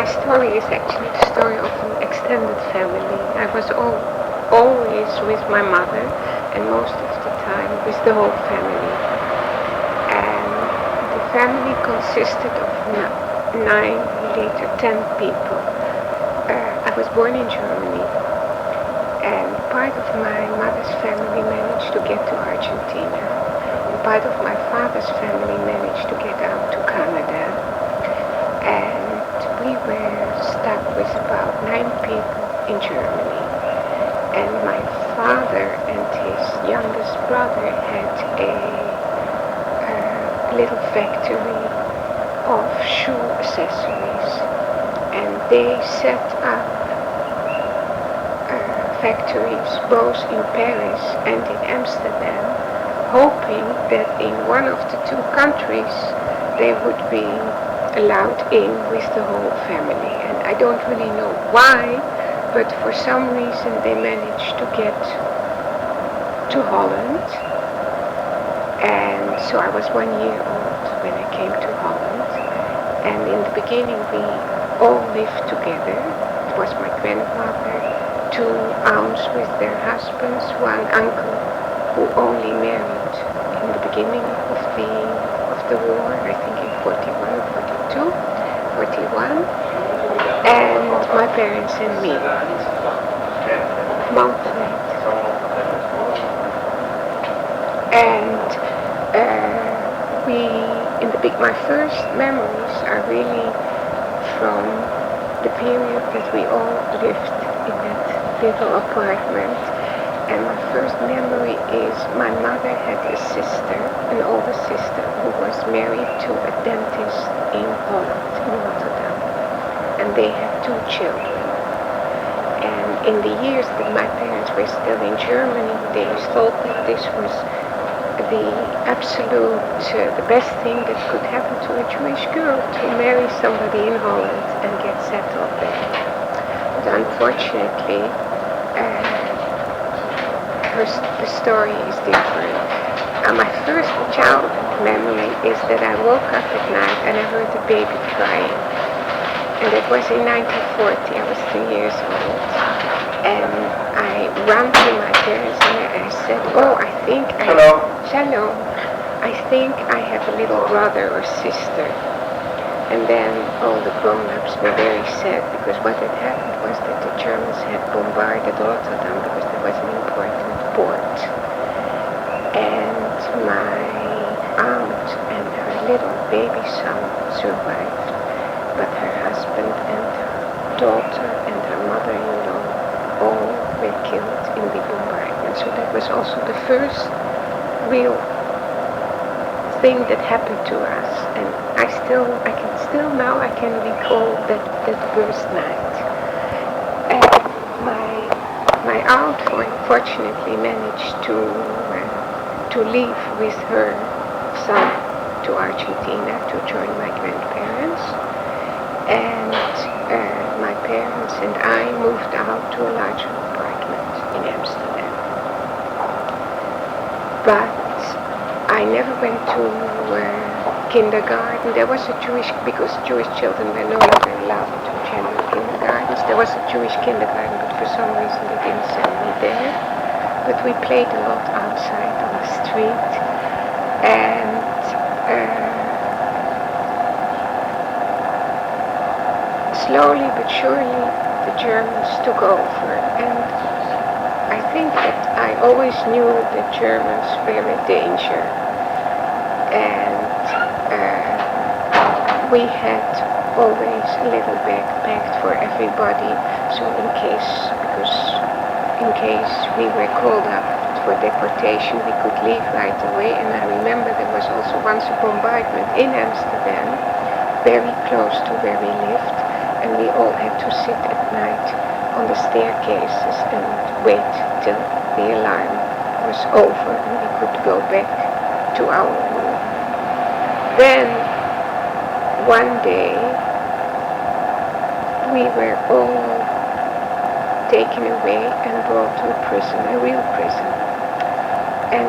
story is actually the story of an extended family. I was always with my mother, and most of the time with the whole family. And the family consisted of 9, later 10 people. I was born in Germany, and part of my mother's family managed to get to Argentina, and part of my father's family managed to get out to Canada, and we were stuck with about 9 people in Germany. And my father and his youngest brother had a little factory of shoe accessories, and they set up factories both in Paris and in Amsterdam, hoping that in one of the 2 countries they would be allowed in with the whole family. And I don't really know why, but for some reason they managed to get to Holland. And so I was 1 year old when I came to Holland. And in the beginning we all lived together. It was my grandmother, 2 aunts with their husbands, 1 uncle who only married in the beginning of the war, I think in 41, 42, 41, and my parents and me, months later. And my first memories are really from the period that we all lived in that little apartment. And my first memory is my mother had a sister, an older sister, who was married to a dentist in Holland, in Rotterdam. And they had 2 children. And in the years that my parents were still in Germany, they thought that this was the absolute, the best thing that could happen to a Jewish girl, to marry somebody in Holland and get settled there. But unfortunately, the story is different. My first childhood memory is that I woke up at night and I heard the baby crying. And it was in 1940, I was 3 years old. And I ran to my parents and I said, oh, I think Hello. Shalom. I think I have a little brother or sister. And then all the grown-ups were very sad because what had happened was that the Germans had bombarded Rotterdam because there was an important port. And my aunt and her little baby son survived, but her husband and her daughter and her mother-in-law all were killed in the bombardment. So that was also the first real thing that happened to us, and I can recall that first night. And my aunt fortunately managed to leave with her son to Argentina to join my grandparents, and my parents and I moved out to a larger apartment in Amsterdam. But I never went to kindergarten. There was because Jewish children were no longer allowed to general kindergartens. There was a Jewish kindergarten, but for some reason they didn't send me there. But we played a lot outside on the street. And slowly but surely the Germans took over. And I think that I always knew that Germans were a danger. And we had always a little bag packed for everybody, so in case we were called up for deportation, we could leave right away. And I remember there was also once a bombardment in Amsterdam, very close to where we lived, and we all had to sit at night on the staircases and wait till the alarm was over and we could go back to our room. Then one day we were all taken away and brought to a prison, a real prison. And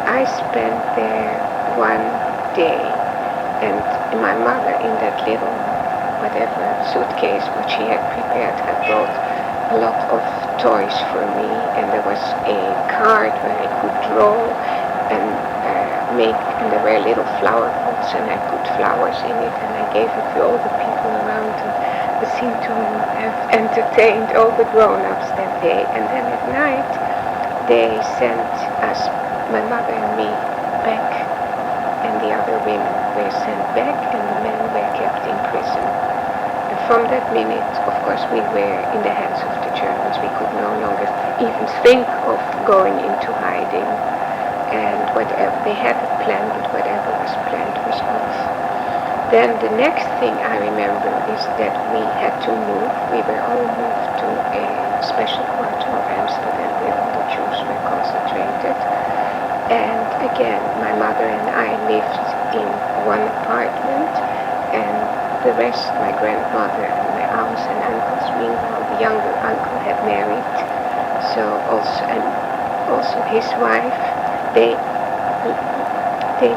I spent there 1 day, and my mother in that little whatever suitcase which she had prepared had brought a lot of toys for me, and there was a card where I could draw and and there were little flower pots, and I put flowers in it, and I gave it to all the people around, and they seemed to have entertained all the grown-ups that day. And then at night they sent us, my mother and me, back, and the other women were sent back, and the men were kept in prison. And from that minute, of course, we were in the hands of the Germans. We could no longer even think of going into hiding. And whatever they had a plan, but whatever was planned was off. Then the next thing I remember is that we had to move. We were all moved to a special quarter of Amsterdam where all the Jews were concentrated. And again, my mother and I lived in one apartment, and the rest, my grandmother and my aunts and uncles. Meanwhile, the younger uncle had married, so also his wife. They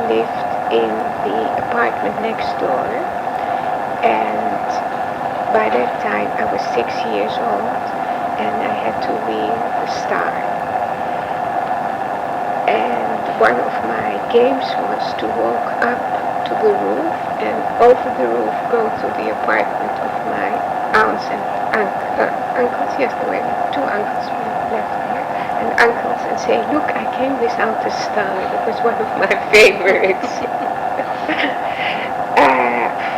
lived in the apartment next door, and by that time I was 6 years old, and I had to wear a star. And one of my games was to walk up to the roof, and over the roof go to the apartment of my aunts and uncles. Yes, there were 2 uncles left there. And uncles, and say, look, I came without a star. That was one of my favorites.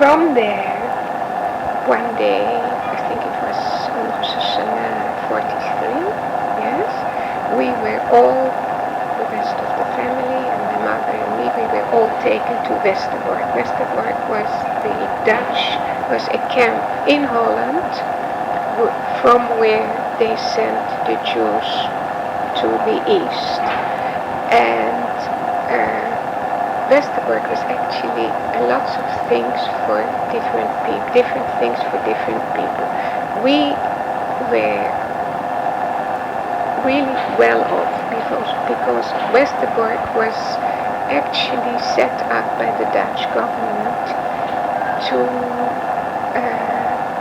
From there, one day, I think it was on Rosh Hashanah 43, yes, we were all, the rest of the family and my mother and me, we were all taken to Westerbork. Westerbork was was a camp in Holland, from where they sent the Jews to the east. And Westerbork was actually lots of things for different people, different things for different people. We were really well off because Westerbork was actually set up by the Dutch government to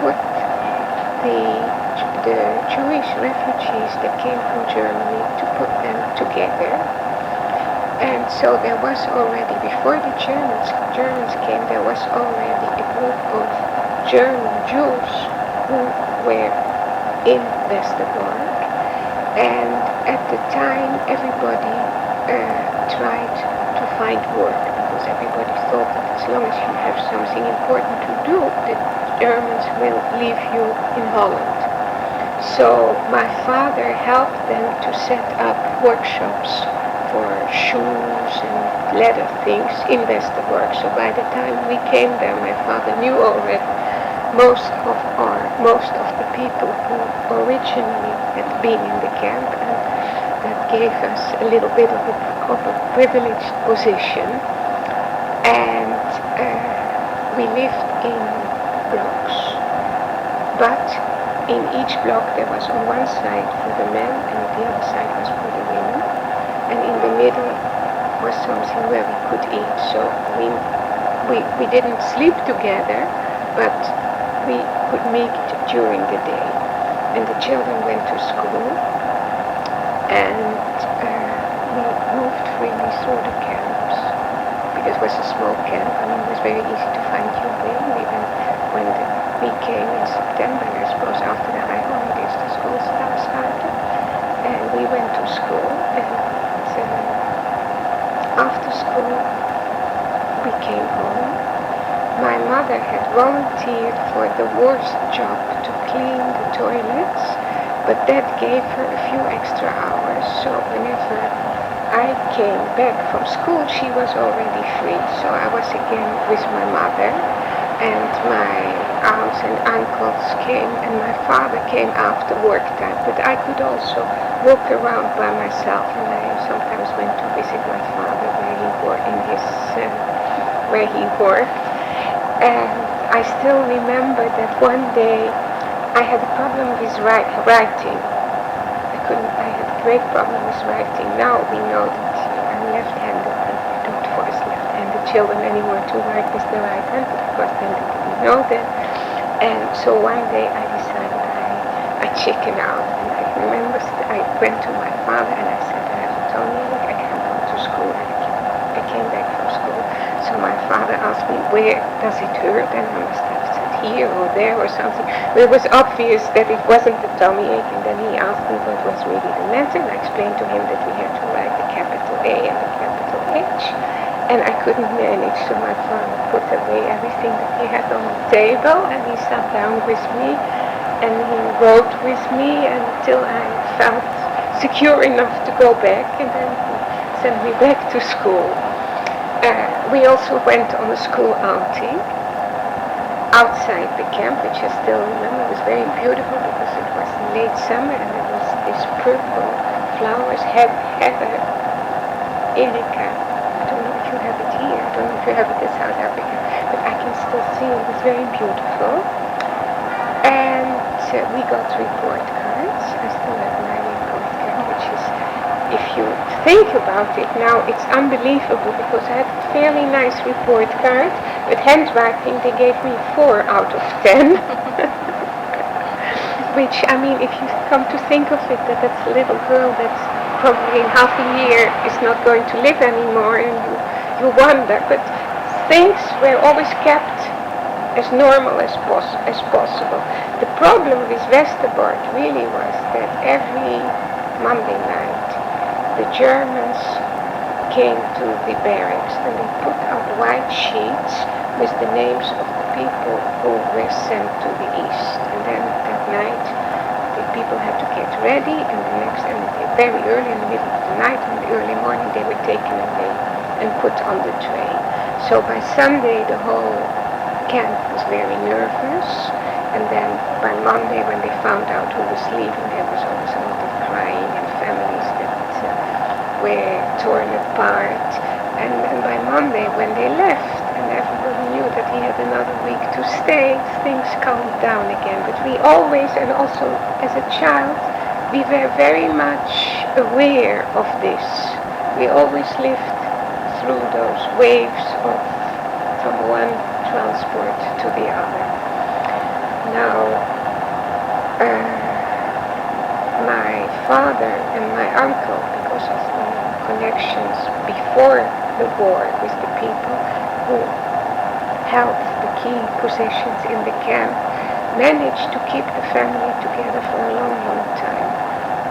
put the Jewish refugees that came from Germany, to put them together. And so there was already, before the Germans came, there was already a group of German Jews who were in Westerbork. And at the time, everybody tried to find work, because everybody thought that as long as you have something important to do, the Germans will leave you in Holland. So my father helped them to set up workshops for shoes and leather things in Westerbork. So by the time we came there, my father knew already most of the people who originally had been in the camp, and that gave us a little bit of a privileged position. And we lived in blocks, but in each block there was on one side for the men and the other side was for the women, and in the middle was something where we could eat. So we didn't sleep together, but we could meet during the day. And the children went to school, and we moved freely through the camps, because it was a small camp. I mean, it was very easy to find your way. Even when we came in September, I suppose after the high holidays, the school started, and we went to school, and after school we came home. My mother had volunteered for the worst job, to clean the toilets, but that gave her a few extra hours. So whenever I came back from school, she was already free. So I was again with my mother, and my aunts and uncles came, and my father came after work time. But I could also walk around by myself, and I sometimes went to visit my father where he worked. And I still remember that one day I had a problem with writing. I had a great problem with writing. Now we know that I'm left-handed, and we don't force left-handed children anymore to write with the right hand, but of course then they didn't know that. And so one day I decided I chicken out. And I remember I went to my father and I said, I have a tummy, I can't go to school. I came back from school. So my father asked me, where does it hurt? And I must have said here or there or something. But it was obvious that it wasn't the tummy ache. And then he asked me what was really the matter. And I explained to him that we had to write the capital A and the capital H. And I couldn't manage, so my father put away everything that he had on the table, and he sat down with me, and he wrote with me until I felt secure enough to go back, and then he sent me back to school. We also went on a school outing outside the camp, which I still remember. It was very beautiful because it was late summer, and there was this purple flowers, heather, indica. I don't know if you have it here, I don't know if you have it in South Africa, but I can still see it. It's very beautiful. And we got report cards. I still have my report card, which is, if you think about it now, it's unbelievable because I had a fairly nice report card, but handwriting they gave me 4 out of 10. Which, I mean, if you come to think of it, that's a little girl that's probably in half a year is not going to live anymore, and you wonder. But things were always kept as normal as possible. The problem with Westerbork really was that every Monday night the Germans came to the barracks and they put out white sheets with the names of the people who were sent to the east. And then that night the people had to get ready, and the next, and very early in the middle of the night, in the early morning, they were taken away and put on the train. So by Sunday the whole camp was very nervous, and then by Monday when they found out who was leaving, there was always a lot of crying and families that were torn apart. And by Monday when they left and everybody knew that he had another week to stay, things calmed down again. But we always, and also as a child, we were very much aware of this. We always lived through those waves from one transport to the other. Now, my father and my uncle, because of the connections before the war with the people who held the key positions in the camp, managed to keep the family together for a long, long time.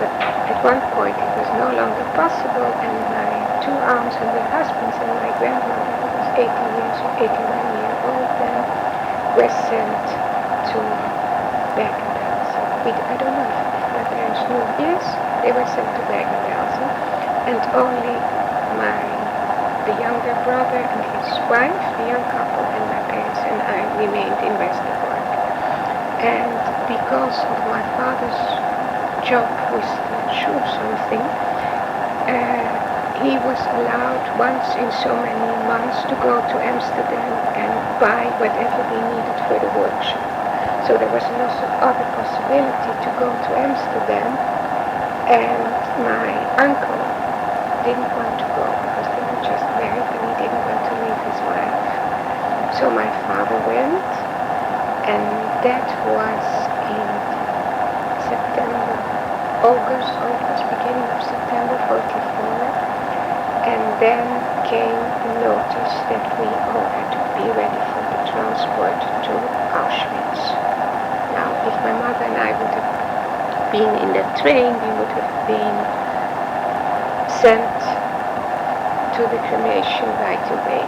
But at one point it was no longer possible, and my 2 aunts and their husbands and my grandmother, who was 81 years old then, were sent to Bergen-Belsen. I don't know if my parents knew. Yes, they were sent to Bergen-Belsen, and only the younger brother and his wife, the young couple, and my parents and I remained in Westerbork. And because of my father's job with the shoe something, he was allowed once in so many months to go to Amsterdam and buy whatever he needed for the workshop. So there was no other possibility to go to Amsterdam, and my uncle didn't want to go because they were just married and he didn't want to leave his wife. So my father went, and that was in September, August, beginning of September 44. And then came the notice that we all had to be ready for the transport to Auschwitz. Now, if my mother and I would have been in that train, we would have been sent to the cremation right away.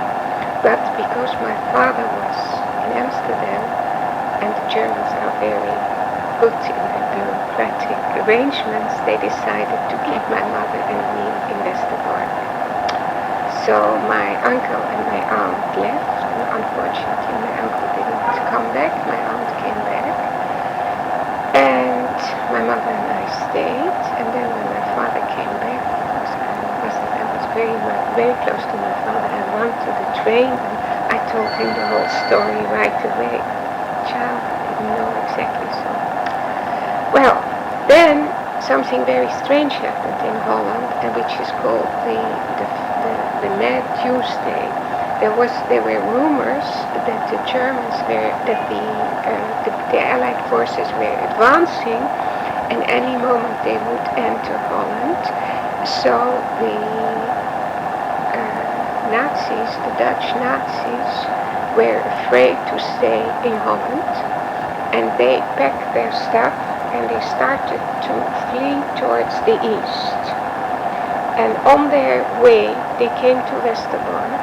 But because my father was in Amsterdam, and the Germans are very good in their bureaucratic arrangements, they decided to keep my mother and me in Westerbork. So my uncle and my aunt left, and unfortunately my uncle didn't come back, my aunt came back, and my mother and I stayed. And then when my father came back, because I was very close to my father, I ran to the train and I told him the whole story right away. Child didn't know exactly so. Well, then something very strange happened in Holland, and which is called the Mad Tuesday. there were rumors that the Germans the Allied forces were advancing, and any moment they would enter Holland. So the Nazis, the Dutch Nazis, were afraid to stay in Holland, and they packed their stuff and they started to flee towards the east. And on their way they came to Westerbork,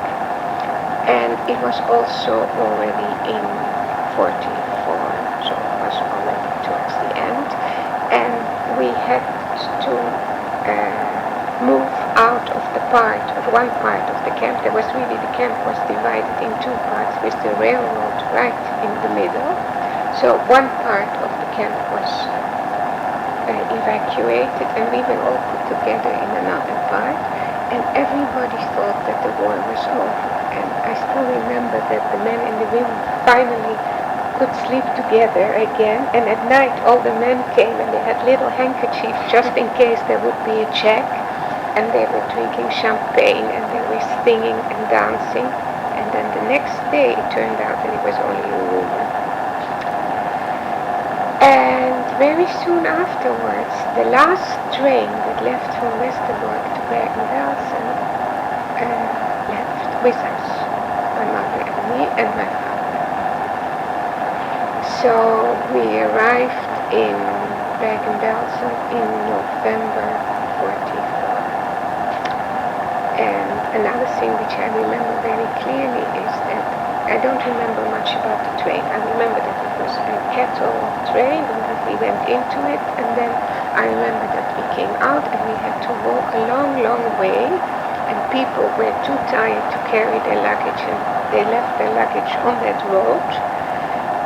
and it was also already in 44, so it was already towards the end, and we had to move out of one part of the camp. The camp was divided in two parts with the railroad right in the middle. So one part of the camp was evacuated, and we were all put together in another part, and everybody thought that the war was over. And I still remember that the men and the women finally could sleep together again, and at night all the men came and they had little handkerchiefs just in case there would be a check, and they were drinking champagne and they were singing and dancing, and then the next day it turned out that it was only a rumor. And very soon afterwards, the last train that left from Westerbork to Bergen-Belsen left with us, my mother and me and my father. So we arrived in Bergen-Belsen in November 44. And another thing which I remember very clearly is that I don't remember much about the train. I remember that it was a cattle train and that we went into it, and then I remember that we came out and we had to walk a long, long way, and people were too tired to carry their luggage, and they left their luggage on that road.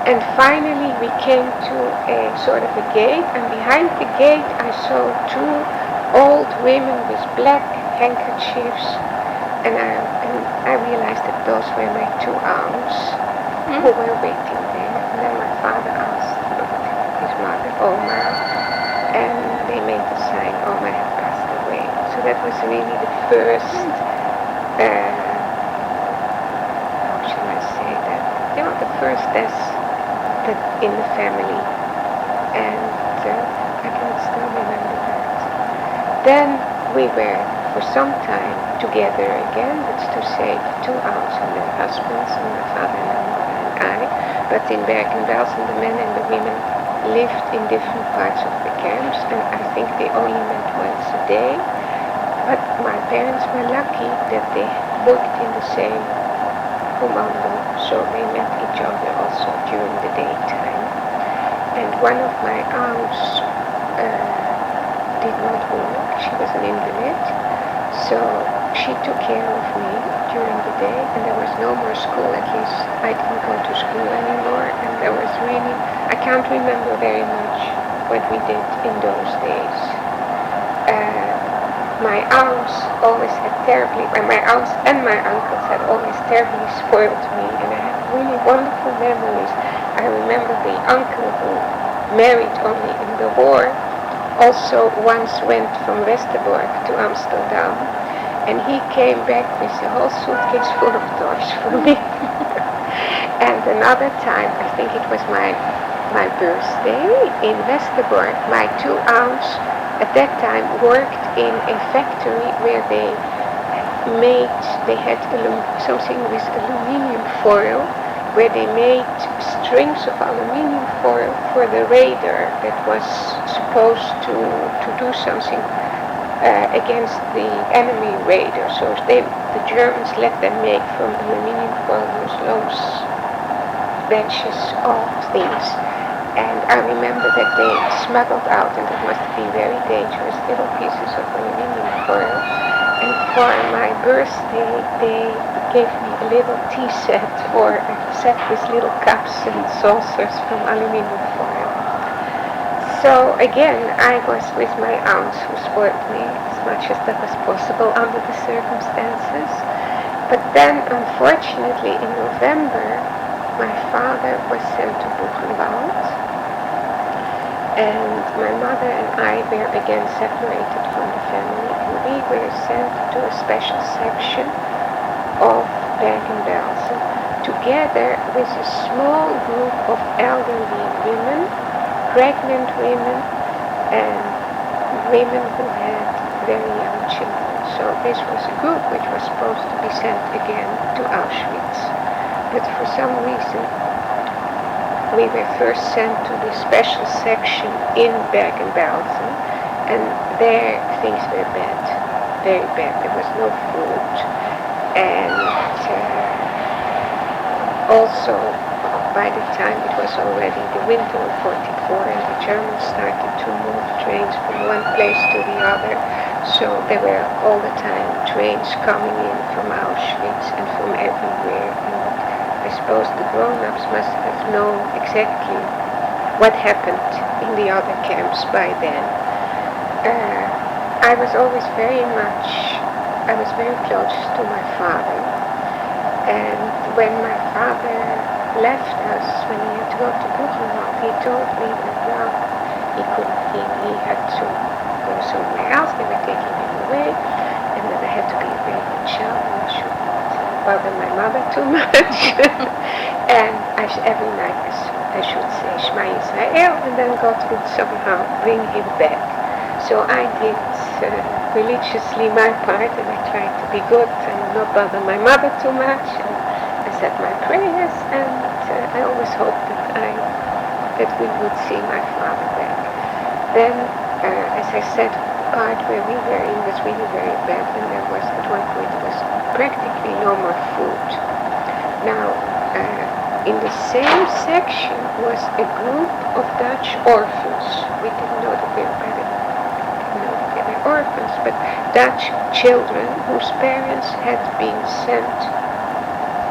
And finally we came to a sort of a gate, and behind the gate I saw two old women with black handkerchiefs, and I realized that those were my two aunts who were waiting there. And then my father asked his mother, Oma, and they made the sign, Oma had passed away. So that was really the first, how should I say that? The first death that in the family, and I can still remember that. Then we were for some time together again, that's to say the two aunts and their husbands, and my father and my mother and I, but in Bergen-Belsen the men and the women lived in different parts of the camps, and I think they only met once a day, but my parents were lucky that they worked in the same commando, so they met each other also during the daytime. And one of my aunts did not work, she was an invalid, so she took care of me during the day, and there was no more school, at least I didn't go to school anymore, and there was really, I can't remember very much what we did in those days. My aunts always had my aunts and my uncles had always terribly spoiled me, and I had really wonderful memories. I remember the uncle who married only in the war also once went from Westerbork to Amsterdam, and he came back with a whole suitcase full of toys for me. And another time, I think it was my birthday in Westerbork, my two aunts at that time worked in a factory where they had something with aluminium foil, where they made strings of aluminium foil for the radar that was supposed to do something against the enemy radar. So the Germans let them make from aluminium foil those batches of things. And I remember that they smuggled out, and it must be very dangerous, little pieces of aluminium foil. And for my birthday, they gave me a little tea set, or a set with little cups and saucers from aluminium foil. So again, I was with my aunts who spoiled me as much as that was possible under the circumstances. But then, unfortunately, in November, my father was sent to Buchenwald, and my mother and I were again separated from the family, and we were sent to a special section of Bergen-Belsen, together with a small group of elderly women, pregnant women, and women who had very young children. So this was a group which was supposed to be sent again to Auschwitz. But for some reason, we were first sent to the special section in Bergen-Belsen, and there things were bad, very bad. There was no food, and also by the time it was already the winter of 44, and the Germans started to move trains from one place to the other, so there were all the time trains coming in from Auschwitz and from everywhere. And I suppose the grown-ups must have known exactly what happened in the other camps by then. I was always very close to my father, and when my father left us, when he had to go to Buchenwald, he told me that now he had to go somewhere else. They were taking him away, and that I had to be a very good child, and I shouldn't bother my mother too much. And every night I should say Shema Yisrael, and then God would somehow bring him back. So I did religiously my part, and I tried to be good and not bother my mother too much. And I said my prayers, and I always hoped that we would see my father back. Then, as I said, the part where we were in was really very bad, and there was at one point there was practically no more food. Now, in the same section was a group of Dutch orphans. We didn't know that they were orphans, but Dutch children whose parents had been sent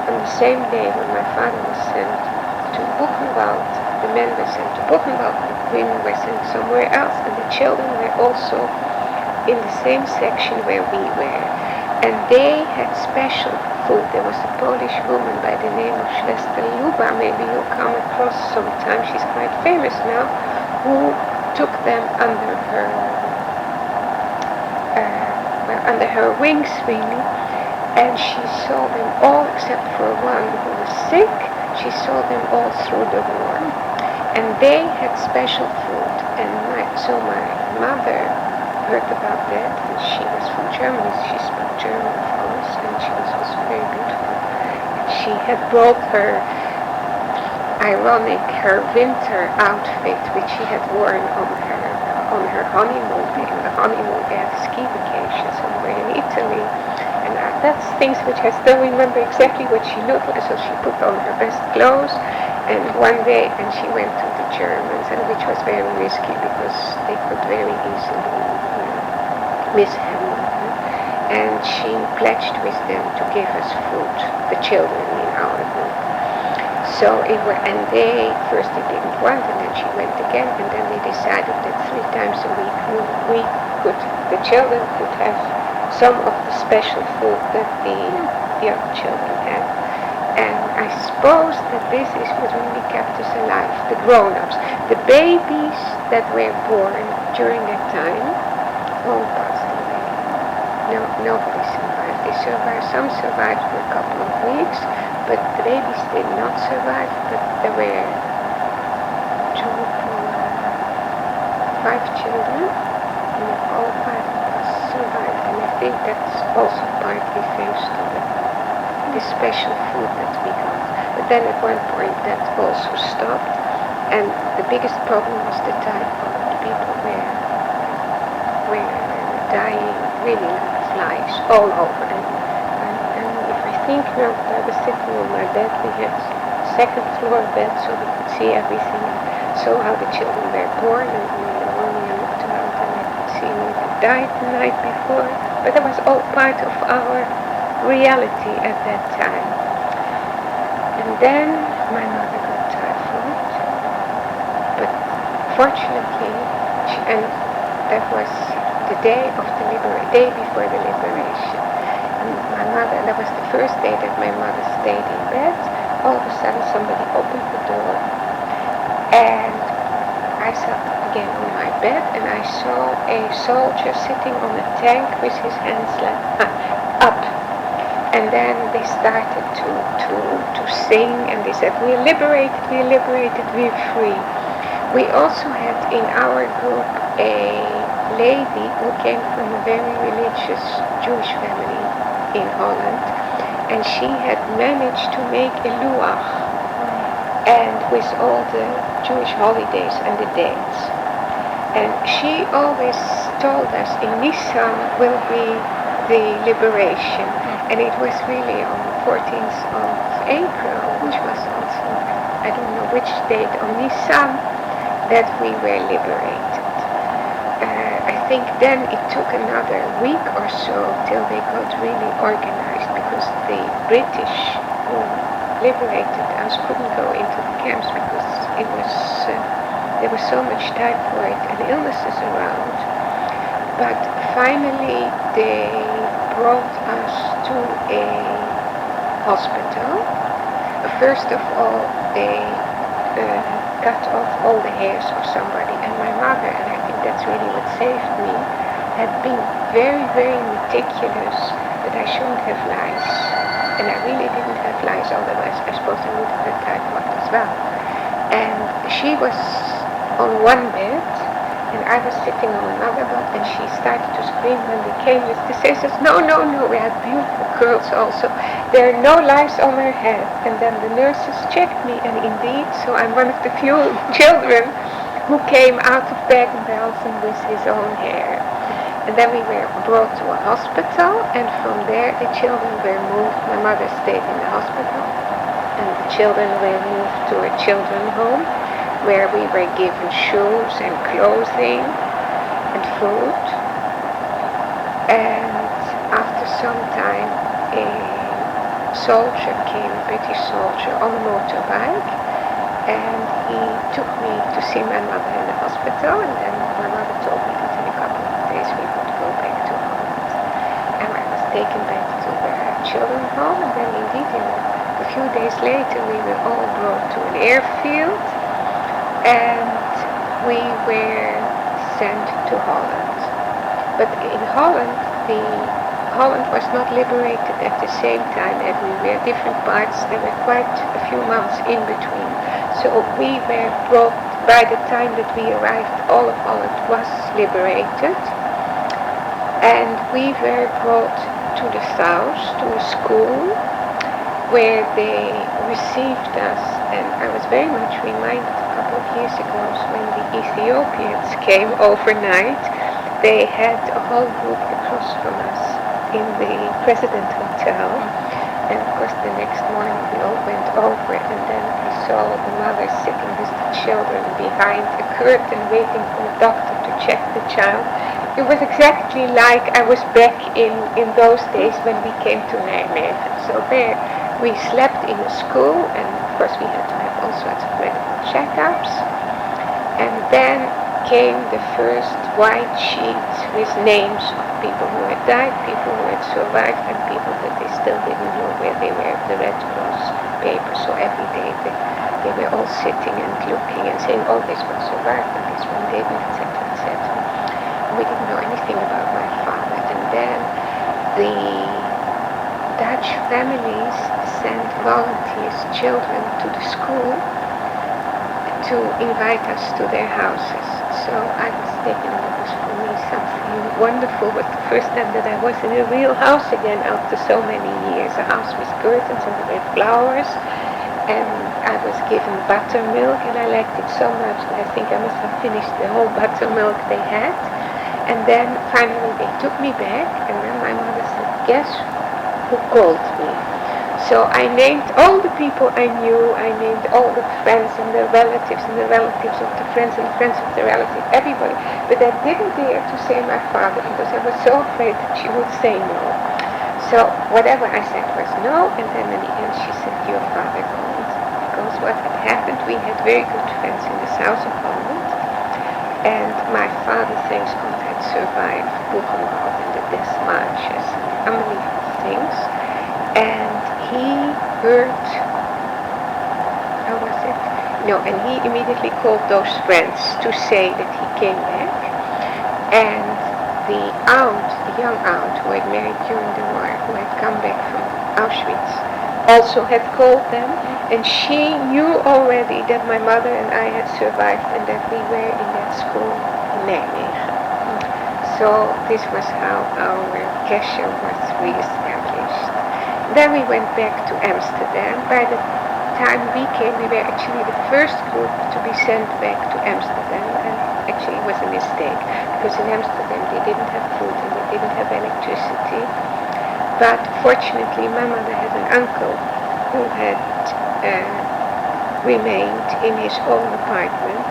on the same day when my father was sent to Buchenwald. The men were sent to Buchenwald, the women were sent somewhere else, and the children were also in the same section where we were. And they had special food. There was a Polish woman by the name of Schwester Luba, maybe you'll come across sometime, she's quite famous now, who took them under her wings really, and she saw them all except for one who was sick. She saw them all through the war, and they had special food. And so my mother heard about that, and she was from Germany. She spoke German, of course, and she was also very beautiful. And she had brought her winter outfit, which she had worn on her honeymoon. In the honeymoon, they had a ski vacation somewhere in Italy, and that's things which I still remember exactly what she looked like. So she put on her best clothes, and one day, and she went to the Germans, and which was very risky because they could very easily miss him. And she pledged with them to give us food, the children in our group. So and they didn't want, and then she went again, and then they decided that 3 times a week the children could have some of the special food that the young children had. And I suppose that this is what really kept us alive, the grown-ups. The babies that were born during that time all passed away. Nobody survived. Some survived for a couple of weeks, but the babies did not survive. But there were 5 children, and all 5 of us survived. And I think that's also partly thanks to the special food that we got. But then at one point that also stopped, and the biggest problem was the typhoid. People were dying really like flies all over. And if I think now that I was sitting on my bed, we had second floor bed so we could see everything. So how the children were born, and in the morning I looked around and I could see me that died the night before. But that was all part of our reality at that time. And then my mother got typhoid, but fortunately, and that was the day before the liberation. And my mother, that was the first day that my mother stayed in bed. All of a sudden somebody opened the door, and I sat again on my bed, and I saw a soldier sitting on a tank with his hands up. And then they started to sing, and they said, we're liberated, we're free. We also had in our group a lady who came from a very religious Jewish family in Holland, and she had managed to make a luach, and with all the Jewish holidays and the dates. And she always told us in Nisan will be the liberation, and it was really on the 14th of April, which was also, I don't know which date on Nisan, that we were liberated. I think then it took another week or so till they got really organized, because the British who liberated us couldn't go into the camps because it was there was so much typhoid and illnesses around. But finally they brought us to a hospital. First of all, they cut off all the hairs of somebody, and my mother, and I think that's really what saved me, had been very, very meticulous that I shouldn't have lice. And I really didn't have lice, otherwise I suppose I would have had typhoid as well. And she was on one bed, and I was sitting on another bed, and she started to scream when they came. The sisters, no, we had beautiful curls also. There are no lice on her head. And then the nurses checked me, and indeed, so I'm one of the few children who came out of bed and Belgium with his own hair. And then we were brought to a hospital, and from there the children were moved. My mother stayed in the hospital, and the children were moved to a children's home, where we were given shoes and clothing and food. And after some time, a soldier came, a British soldier, on a motorbike, and he took me to see my mother in the hospital, and then my mother told me that in a couple of days we would go back to Holland. And I was taken back to the children's home, and then indeed a few days later we were all brought to an airfield, and we were sent to Holland. But in Holland, Holland was not liberated at the same time everywhere. Different parts, there were quite a few months in between. So we were brought, by the time that we arrived, all of Holland was liberated. And we were brought to the south, to a school, where they received us. And I was very much reminded a couple of years ago when the Ethiopians came overnight. They had a whole group across from us in the President Hotel. And of course the next morning we all went over, and then we saw the mother sitting with the children behind a curtain waiting for the doctor to check the child. It was exactly like I was back in those days when we came to Nijmegen. So there we slept in a school, and of course we had to have all sorts of medical checkups. And then came the first white sheets with names of people who had died, people who had survived, and people that they still didn't know where they were, the Red Cross paper. So every day they were all sitting and looking and saying, oh, this one survived and this one didn't, etc., etc. We didn't know anything about my father. And then the Dutch families sent volunteers, children, to the school to invite us to their houses. So I was taken, and it was for me something wonderful. It was the first time that I was in a real house again after so many years. A house with curtains and with flowers. And I was given buttermilk, and I liked it so much that I think I must have finished the whole buttermilk they had. And then finally they took me back, and then my mother said, guess who called me? So I named all the people I knew. I named all the friends and the relatives of the friends and the friends of the relatives, everybody. But I didn't dare to say my father because I was so afraid that she would say no. So whatever I said was no, and then in the end she said, your father called. Because what had happened, we had very good friends in the south of Holland. And my father, thanks God, had survived Buchenwald and the death marches, unbelievable things. And he heard, how was it? No, and he immediately called those friends to say that he came back. And the aunt, the young aunt who had married during the war, who had come back from Auschwitz, also had called them, and she knew already that my mother and I had survived and that we were in that school in Nijmegen. So this was how our cashier was re-established. Then we went back to Amsterdam. By the time we came, we were actually the first group to be sent back to Amsterdam, and actually it was a mistake, because in Amsterdam they didn't have food and they didn't have electricity. But fortunately my mother had an uncle who had remained in his own apartment.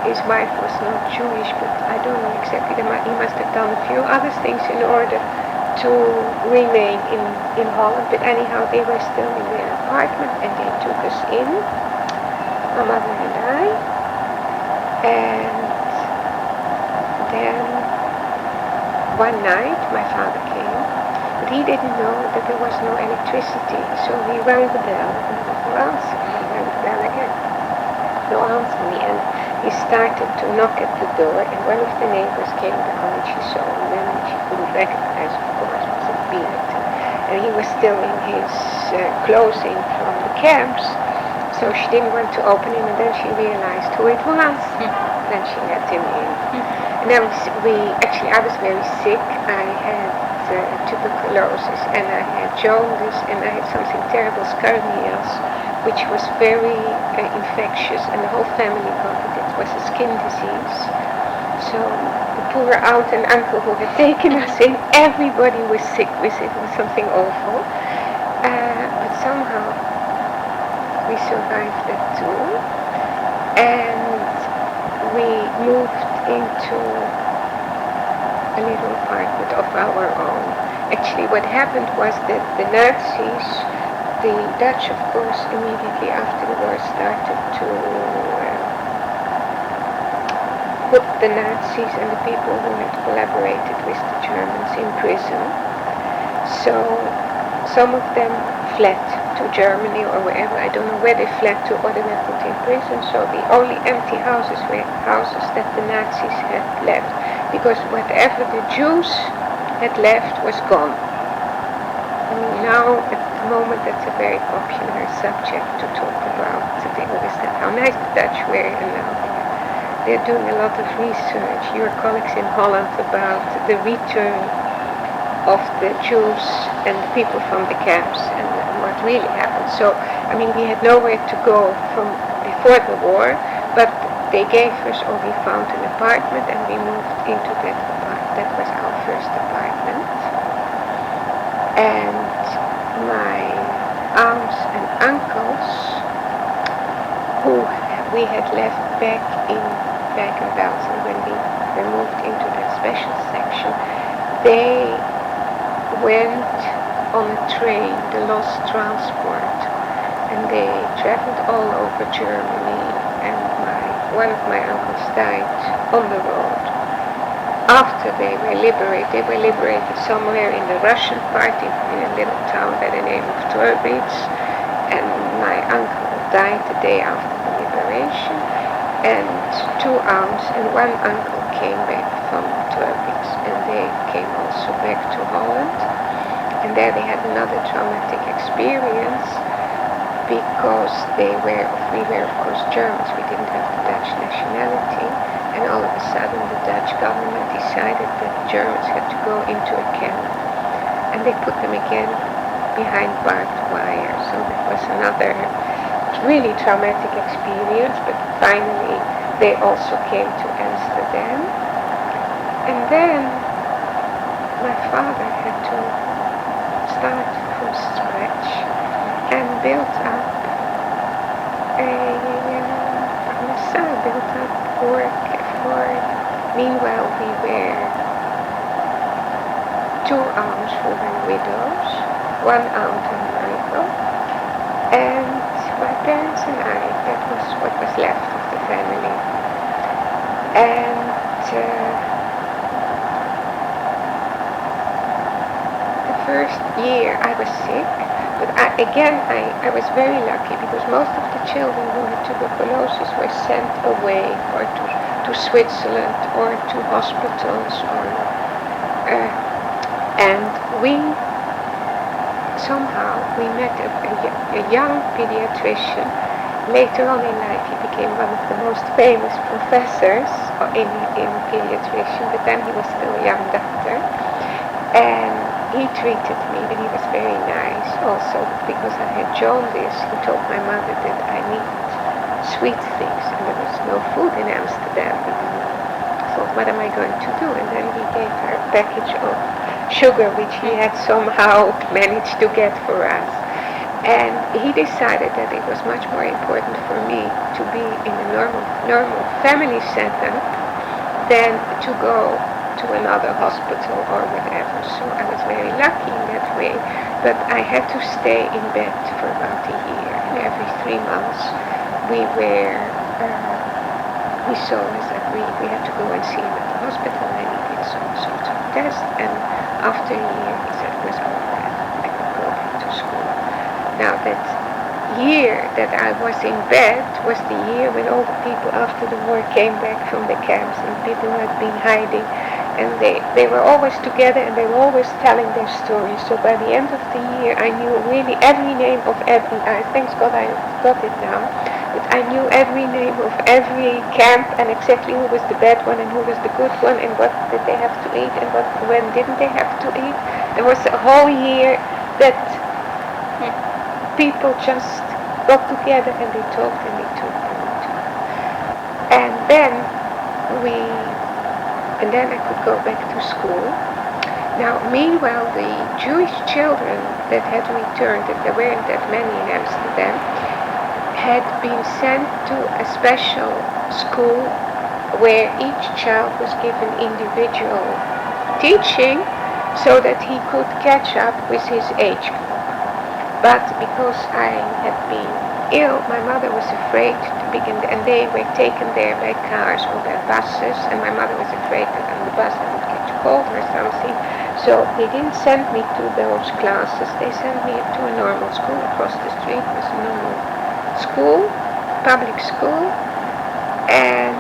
His wife was not Jewish, but I don't know exactly. He must have done a few other things in order to remain in Holland. But anyhow, they were still in their apartment and they took us in, my mother and I. And then one night my father came, but he didn't know that there was no electricity. So he rang the bell and there was no answer. He rang the bell again. No answer in the end. He started to knock at the door, and one of the neighbors came down and she saw him, and she couldn't recognize, of course, it was a beard. And he was still in his clothing from the camps, so she didn't want to open him, and then she realized who it was. Then she let him in. And then I was very sick. I had tuberculosis, and I had jaundice, and I had something terrible, scarnias, which was very infectious, and the whole family got it. It was a skin disease. So the poor aunt and uncle who had taken us in, everybody was sick with it. It was something awful. But somehow we survived that too. And we moved into a little apartment of our own. Actually, what happened was that the Nazis, the Dutch, of course, immediately after the war started to put the Nazis and the people who had collaborated with the Germans in prison. So some of them fled to Germany or wherever, I don't know where they fled to, or they were put in prison. So the only empty houses were houses that the Nazis had left, because whatever the Jews had left was gone. I mean, now at the moment that's a very popular subject to talk about today, is that how nice the Dutch were, and now they're doing a lot of research, your colleagues in Holland, about the return of the Jews and the people from the camps and what really happened. So, I mean, we had nowhere to go from before the war, but they gave us, or we found an apartment and we moved into that apartment. That was our first apartment. And my aunts and uncles, who we had left back in Belgium when we were moved into that special section, they went on a train, the Lost Transport, and they traveled all over Germany, and one of my uncles died on the road. After they were liberated somewhere in the Russian part, in a little town by the name of Turbitz, and my uncle died the day after the liberation, and two aunts and one uncle came back from Turbitz, and they came also back to Holland, and there they had another traumatic experience, because we were of course Germans, we didn't have the Dutch nationality, and all of a sudden the Dutch government decided that the Germans had to go into a camp, and they put them again behind barbed wire. So that was another really traumatic experience, but finally they also came to Amsterdam. And then my father had to start from scratch and built up work for, meanwhile we were two aunts who were widows, one aunt and an uncle, and my parents and I. That was what was left of the family. And the first year I was sick, but I was very lucky, because most of the children who had tuberculosis were sent away, or to Switzerland, or to hospitals, and we somehow we met a young pediatrician. Later on in life he became one of the most famous professors in pediatrician, but then he was still a young doctor. And he treated me, and he was very nice. Also, because I had jaundice, he told my mother that I needed sweet things, and there was no food in Amsterdam. I thought, what am I going to do? And then he gave her a package of sugar, which he had somehow managed to get for us. And he decided that it was much more important for me to be in a normal family setup than to go to another hospital or whatever. So I was very lucky in that way, but I had to stay in bed for about a year. And every 3 months we saw that we had to go and see him at the hospital, and he did some sort of test, and after a year he said it was over and I could go back to school. Now that year that I was in bed was the year when all the people after the war came back from the camps, and people who had been hiding, and they were always together and they were always telling their stories. So by the end of the year I knew really every name of every, thanks God I got it now, but I knew every name of every camp and exactly who was the bad one and who was the good one and what did they have to eat and when didn't they have to eat. There was a whole year that people just got together and they talked and they talked and they talked. And then I could go back to school. Now, meanwhile, the Jewish children that had returned, and there weren't that many in Amsterdam, had been sent to a special school where each child was given individual teaching so that he could catch up with his age group. But because I had been ill, my mother was afraid to begin, and they were taken there by cars or by buses, and my mother was afraid that on the bus I would catch cold or something. So they didn't send me to those classes, they sent me to a normal school across the street. It was a normal school, public school, and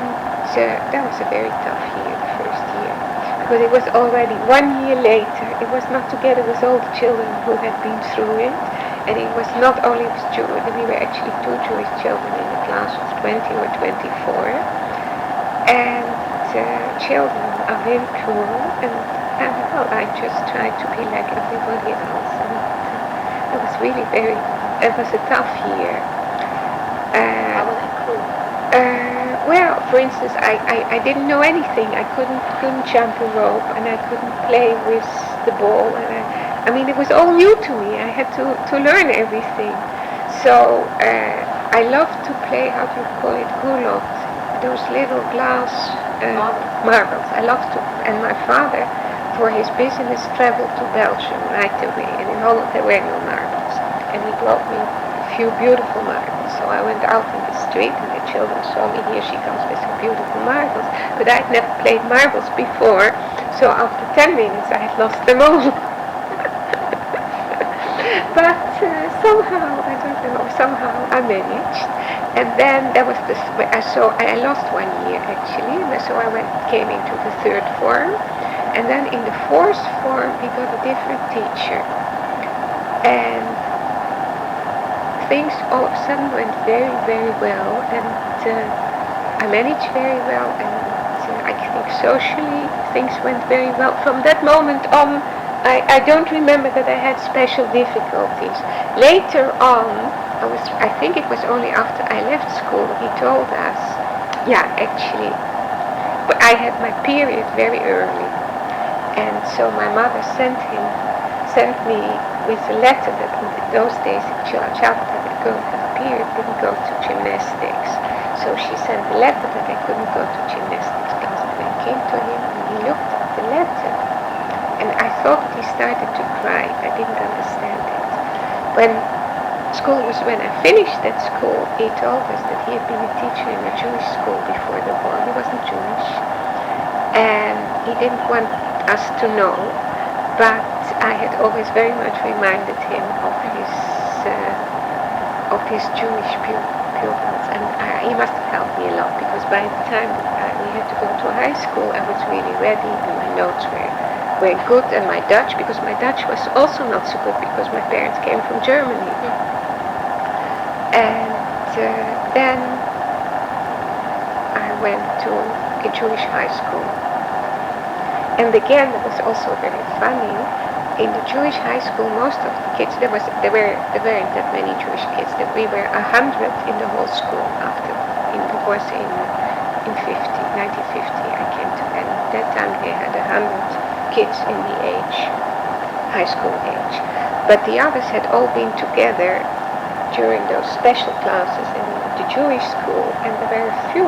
that was a very tough year, the first year, because it was already 1 year later. It was not together with all the children who had been through it. And it was not only with Jews, we were actually 2 Jewish children in a class of 20 or 24. And children are very cruel, and I just tried to be like everybody else. And it was really it was a tough year. How was it cruel? Well, for instance, I didn't know anything. I couldn't jump a rope, and I couldn't play with the ball, and I mean, it was all new to me. I had to learn everything. So I loved to play, how do you call it, goulot, those little glass marbles. I loved to, and my father, for his business, traveled to Belgium right away, and in Holland there were no marbles. And he brought me a few beautiful marbles. So I went out in the street, and the children saw me, here she comes with some beautiful marbles. But I'd never played marbles before, so after 10 minutes I had lost them all. But somehow, I don't know, somehow I managed. And then there was this, so I lost 1 year actually, so I came into the 3rd form. And then in the 4th form we got a different teacher. And things all of a sudden went very, very well. And I managed very well, and I think socially things went very well. From that moment on, I don't remember that I had special difficulties. Later on, I think it was only after I left school, he told us, actually, but I had my period very early. And so my mother sent me with a letter that in those days a child that had going to have a period didn't go to gymnastics. So she sent a letter that I couldn't go to gymnastics class. And I came to him and he looked at the letter. And I thought he started to cry. I didn't understand it. When I finished that school, he told us that he had been a teacher in a Jewish school before the war. He wasn't Jewish. And he didn't want us to know. But I had always very much reminded him of his Jewish pupils. And he must have helped me a lot, because by the time we had to go to high school, I was really ready and my notes were were good, and my Dutch, because my Dutch was also not so good because my parents came from Germany. And then I went to a Jewish high school. And again, it was also very funny. In the Jewish high school, most of the kids, there weren't that many Jewish kids. We were 100 in the whole school after, it was in 1950 I came to, and at that time they had 100 kids in the high school age. But the others had all been together during those special classes in the Jewish school, and there were a few,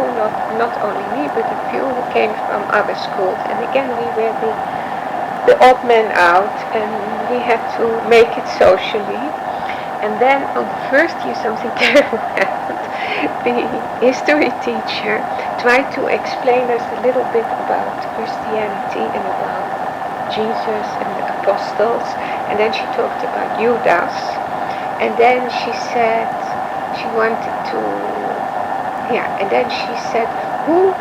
not only me, but a few who came from other schools. And again, we were the odd man out, and we had to make it socially. And then on the first year something terrible happened. The history teacher tried to explain us a little bit about Christianity and about Jesus and the apostles, and then she talked about Judas, and then she said she wanted to, and then she said, who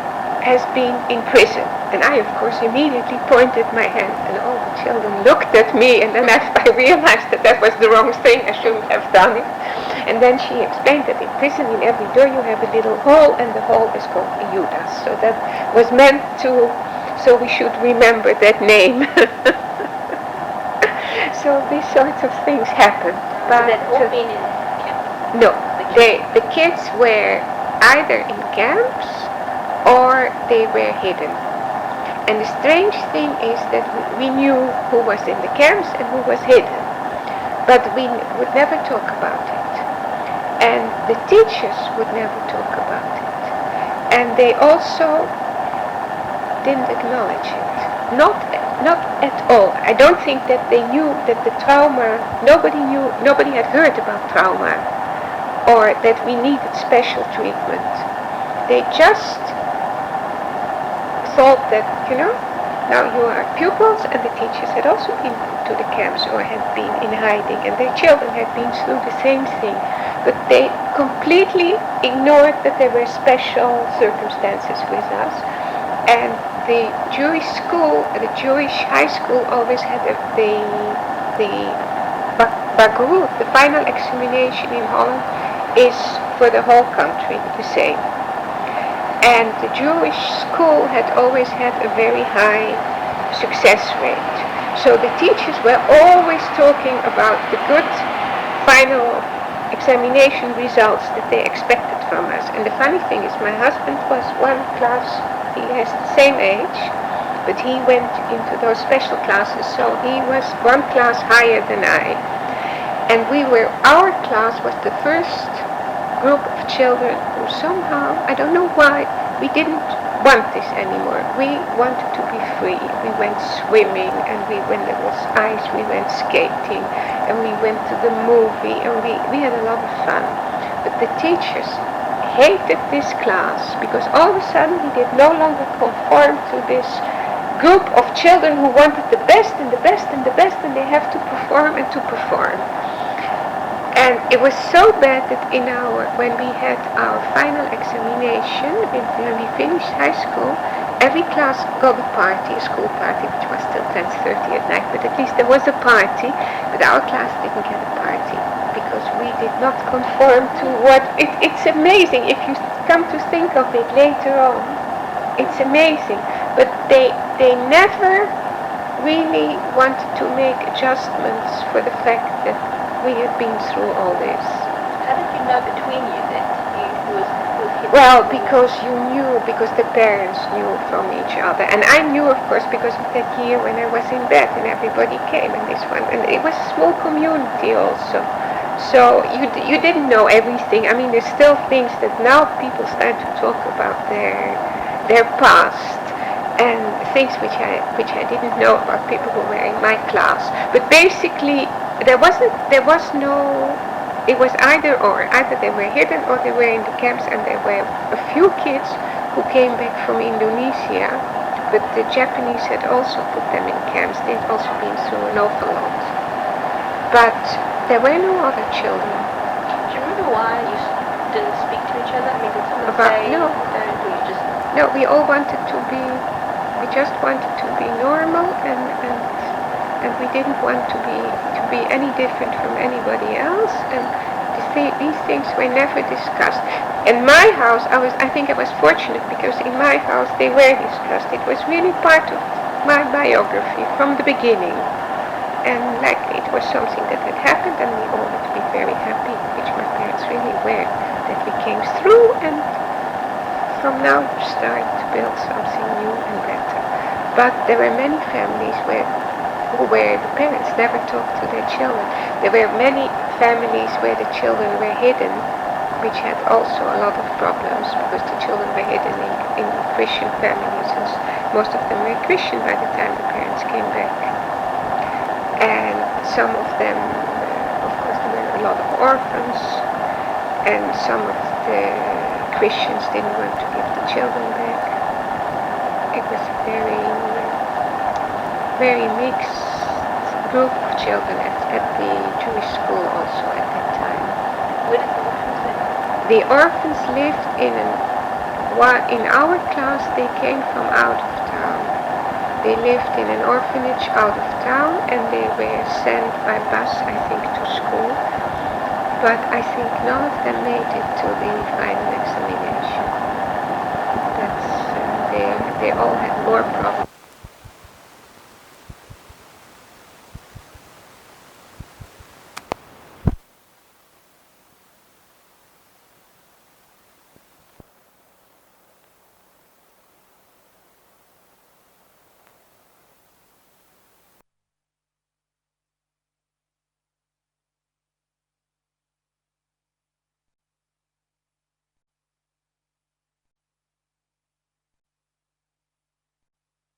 has been in prison? And I, of course, immediately pointed my hand, and all the children looked at me, and then I realized that was the wrong thing. I shouldn't have done it. And then she explained that in prison, in every door, you have a little hole, and the hole is called Judas. So that was meant to, so we should remember that name. So these sorts of things happened. But that all been in camps? No, the kids were either in camps or they were hidden. And the strange thing is that we knew who was in the camps and who was hidden, but we would never talk about it. And the teachers would never talk about it. And they also didn't acknowledge it. Not at all. I don't think that they knew that the trauma, nobody had heard about trauma, or that we needed special treatment. They just thought that, now you are pupils, and the teachers had also been to the camps or had been in hiding, and their children had been through the same thing. But they completely ignored that there were special circumstances with us. And the Jewish school, the Jewish high school always had the Bagrut, the final examination in Holland, is for the whole country the same. And the Jewish school had always had a very high success rate. So the teachers were always talking about the good final examination results that they expected from us. And the funny thing is, my husband was one class, he has the same age, but he went into those special classes, so he was one class higher than I. And our class was the first group of children who somehow, I don't know why, we didn't want this anymore. We wanted to be free. We went swimming, and when there was ice, we went skating, and we went to the movie, and we had a lot of fun. But the teachers hated this class because all of a sudden we did no longer conform to this group of children who wanted the best and the best and the best, and they have to perform and to perform. And it was so bad that when we had our final examination, when we finished high school, every class got a party, a school party, which was till 10:30 at night, but at least there was a party, but our class didn't get a party because we did not conform to it's amazing if you come to think of it later on. It's amazing, but they never really wanted to make adjustments for the fact that we had been through all this. How did you know between you that who was hidden? Well, because the parents knew from each other. And I knew, of course, because of that year when I was in bed and everybody came and this one. And it was a small community also. So you didn't know everything. I mean, there's still things that now people start to talk about their past. And things which I didn't know about people who were in my class. But basically, it was either or. Either they were hidden or they were in the camps, and there were a few kids who came back from Indonesia, but the Japanese had also put them in camps. They'd also been through an awful lot. But there were no other children. Do you remember why you didn't speak to each other? I mean, did someone say No. don't, or you just... No, we all wanted to be We just wanted to be normal, and we didn't want to be any different from anybody else. And these things were never discussed. In my house, I think I was fortunate because in my house they were discussed. It was really part of my biography from the beginning. And like it was something that had happened, and we all had to be very happy, which my parents really were, that we came through and from now start to build something new and better. But there were many families where the parents never talked to their children. There were many families where the children were hidden, which had also a lot of problems because the children were hidden in Christian families, and most of them were Christian by the time the parents came back. And some of them, of course, there were a lot of orphans, and some of the Christians didn't want to give the children back. It was a very mixed group of children at the Jewish school also at that time. Where did the orphans live? The orphans lived in our class, they came from out of town. They lived in an orphanage out of town, and they were sent by bus, I think, to school. But I think none of them made it to the final examination. They all had more problems